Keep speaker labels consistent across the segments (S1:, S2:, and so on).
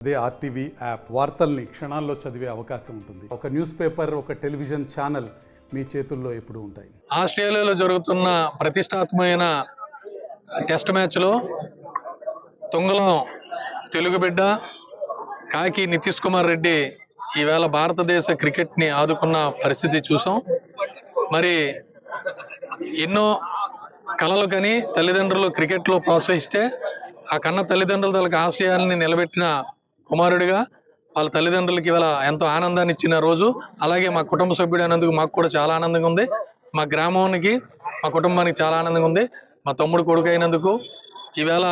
S1: అదే RTV app వార్తల్ని క్షణాల్లో చదివే అవకాశం ఉంటుంది. ఒక న్యూస్ పేపర్, ఒక టెలివిజన్ ఛానల్ మీ చేతుల్లో ఎప్పుడూ ఉంటాయి.
S2: ఆస్ట్రేలియాలో జరుగుతున్న ప్రతిష్టాత్మకమైన టెస్ట్ మ్యాచ్లో తుంగలం తెలుగు బిడ్డ కాకి నితీష్ కుమార్ రెడ్డి ఈవేళ భారతదేశ క్రికెట్ని ఆదుకున్న పరిస్థితి చూసాం. మరి ఎన్నో కలలు కని తల్లిదండ్రులు క్రికెట్లో ప్రోత్సహిస్తే ఆ కన్న తల్లిదండ్రుల తలకు ఆశయాల్ని నిలబెట్టిన కుమారుడిగా వాళ్ళ తల్లిదండ్రులకి ఇవాళ ఎంతో ఆనందాన్ని ఇచ్చిన రోజు. అలాగే మా కుటుంబ సభ్యుడు అయినందుకు మాకు కూడా చాలా ఆనందంగా ఉంది. మా గ్రామానికి, మా కుటుంబానికి చాలా ఆనందంగా ఉంది. మా తమ్ముడు కొడుకు అయినందుకు ఈవేళ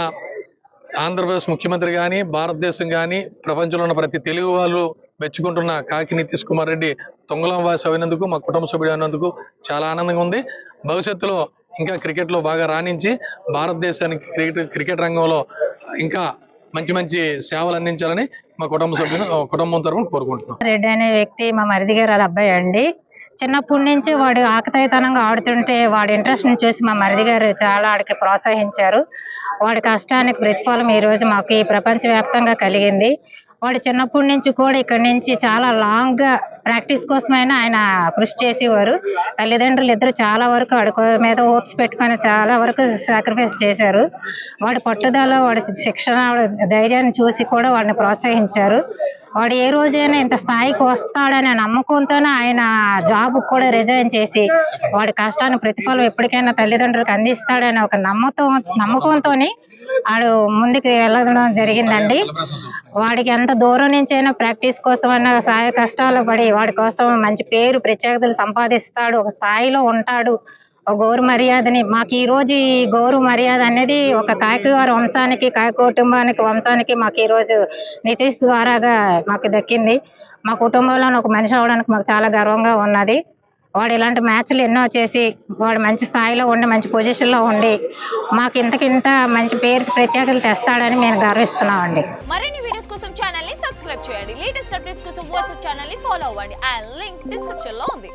S2: ఆంధ్రప్రదేశ్ ముఖ్యమంత్రి కానీ, భారతదేశం కానీ, ప్రపంచంలో ఉన్న ప్రతి తెలుగు వాళ్ళు మెచ్చుకుంటున్న కాకి నితీష్ కుమార్ రెడ్డి తుంగలం వాసి అయినందుకు, మా కుటుంబ సభ్యుడు అయినందుకు చాలా ఆనందంగా ఉంది. భవిష్యత్తులో ఇంకా క్రికెట్లో బాగా రాణించి భారతదేశానికి క్రికెట్ రంగంలో ఇంకా మంచి మంచి సేవలు అందించాలని మా కుటుంబం తరఫున కోరుకుంటున్నాం.
S3: రెడ్డి అనే వ్యక్తి మా మరిది గారు వాళ్ళ అబ్బాయి అండి. చిన్నప్పటి నుంచి వాడు ఆకతాయితనంగా ఆడుతుంటే వాడి ఇంట్రెస్ట్ ని చూసి మా మరిది గారు చాలా ఆడికి ప్రోత్సహించారు. వాడి కష్టానికి ప్రతిఫలం ఈ రోజు మాకు ఈ ప్రపంచవ్యాప్తంగా కలిగింది. వాడు చిన్నప్పటి నుంచి కూడా ఇక్కడ నుంచి చాలా లాంగ్ గా ప్రాక్టీస్ కోసమైనా ఆయన కృషి చేసేవారు. తల్లిదండ్రులు ఇద్దరు చాలా వరకు వాడి మీద హోప్స్ పెట్టుకొని చాలా వరకు సాక్రిఫైస్ చేశారు. వాడి పట్టుదల, వాడి శిక్షణ, వాడి ధైర్యాన్ని చూసి కూడా వాడిని ప్రోత్సహించారు. వాడు ఏ రోజైనా ఇంత స్థాయికి వస్తాడనే నమ్మకంతోనే ఆయన జాబ్ కూడా రిజైన్ చేసి వాడి కష్టాన్ని ప్రతిఫలం ఎప్పటికైనా తల్లిదండ్రులకు అందిస్తాడనే ఒక నమ్మకంతోని వాడు ముందుకు వెళ్ళడం జరిగిందండి. వాడికి ఎంత దూరం నుంచి అయినా ప్రాక్టీస్ కోసం అన్న సాయ కష్టాలు పడి వాడి కోసం మంచి పేరు ప్రత్యేకతలు సంపాదిస్తాడు, ఒక స్థాయిలో ఉంటాడు. ఒక గౌరవ మర్యాదని మాకు ఈ రోజు ఈ గౌరవ మర్యాద అనేది ఒక కాకి వారి వంశానికి, కాకి కుటుంబానికి, వంశానికి మాకు ఈ రోజు నితీష్ ద్వారాగా మాకు దక్కింది. మా కుటుంబంలో ఒక మనిషి అవడానికి మాకు చాలా గర్వంగా ఉన్నది. వాడు ఇలాంటి మ్యాచ్లు ఎన్నో చేసి వాడు మంచి స్థాయిలో ఉండి మంచి పొజిషన్లో ఉండి మాకు ఇంతకింత మంచి పేరు ప్రత్యేకతలు తెస్తాడని మేము గర్విస్తున్నామండి.
S4: మరిన్ని వీడియోస్ కోసం ఛానల్ ని సబ్స్క్రైబ్ చేయండి. లేటెస్ట్ అప్డేట్స్ కోసం వాట్సాప్ ఛానల్ ని ఫాలో అవ్వండి. ఆ లింక్ డిస్క్రిప్షన్ లో ఉంది.